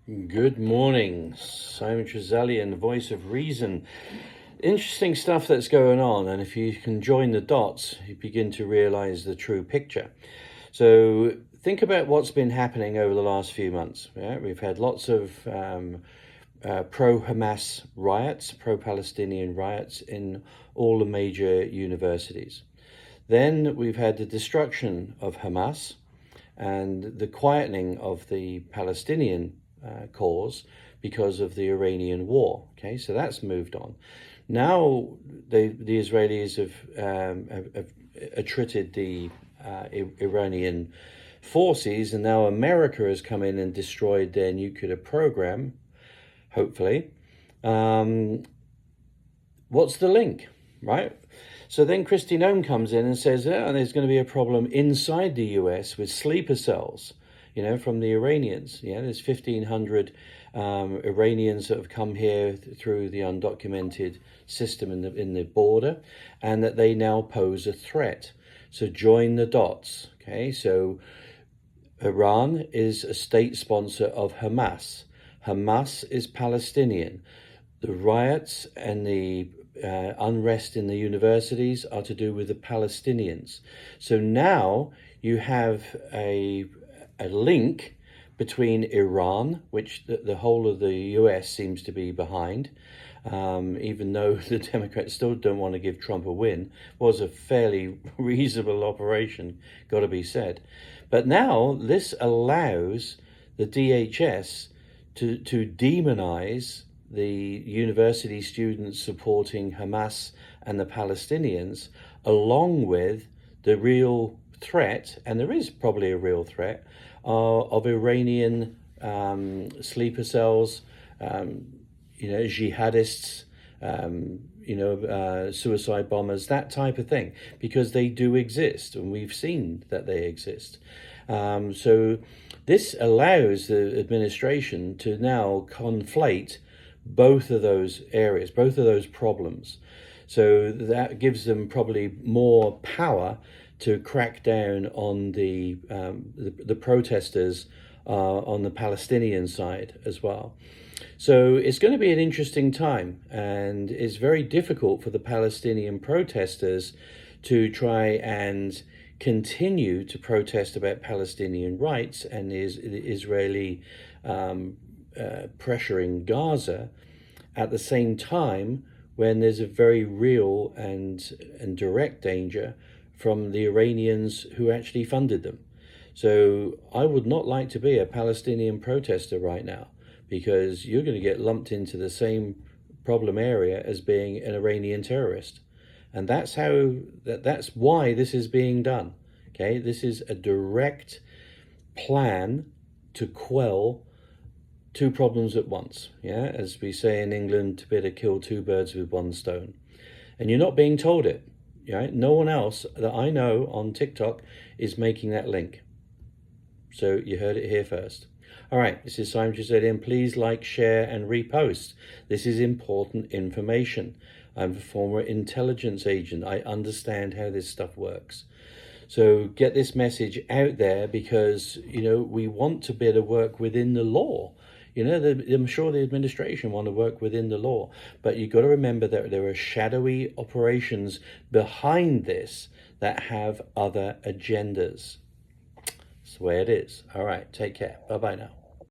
Good morning, Simon Trezalian, the voice of reason. Interesting stuff that's going on, and if you can join the dots, you begin to realize the true picture. So think about what's been happening over the last few months. Yeah? We've had lots of pro-Hamas riots, pro-Palestinian riots in all the major universities. Then we've had the destruction of Hamas and the quietening of the Palestinian cause because of the Iranian war. Okay, so that's moved on. Now the Israelis have attrited the Iranian forces, and now America has come in and destroyed their nuclear program, hopefully. What's the link, right? So then Kristi Noem comes in and says, there's going to be a problem inside the US with sleeper cells, from the Iranians. There's 1,500 Iranians that have come here through the undocumented system in the border, and that they now pose a threat. So join the dots. Okay, so Iran is a state sponsor of Hamas. Hamas is Palestinian. The riots and the unrest in the universities are to do with the Palestinians. So now you have a link between Iran, which the whole of the US seems to be behind, even though the Democrats still don't want to give Trump a win. Was a fairly reasonable operation, got to be said. But now this allows the DHS to demonize the university students supporting Hamas and the Palestinians, along with the real threat, and there is probably a real threat, of Iranian sleeper cells, jihadists, suicide bombers, that type of thing, because they do exist, and we've seen that they exist. So this allows the administration to now conflate both of those areas, both of those problems. So that gives them probably more power to crack down on the protesters on the Palestinian side as well. So it's going to be an interesting time, and it's very difficult for the Palestinian protesters to try and continue to protest about Palestinian rights and the Israeli pressuring Gaza at the same time when there's a very real and direct danger from the Iranians who actually funded them. So I would not like to be a Palestinian protester right now, because you're going to get lumped into the same problem area as being an Iranian terrorist. And that's why this is being done. Okay, this is a direct plan to quell two problems at once. Yeah, as we say in England, to better kill two birds with one stone. And you're not being told it. Right? No one else that I know on TikTok is making that link. So you heard it here first. All right, this is Simon Trezalian. Please like, share, and repost. This is important information. I'm a former intelligence agent. I understand how this stuff works. So get this message out there, because, we want to be able to work within the law. I'm sure the administration want to work within the law, but you've got to remember that there are shadowy operations behind this that have other agendas. That's the way it is. All right, take care. Bye-bye now.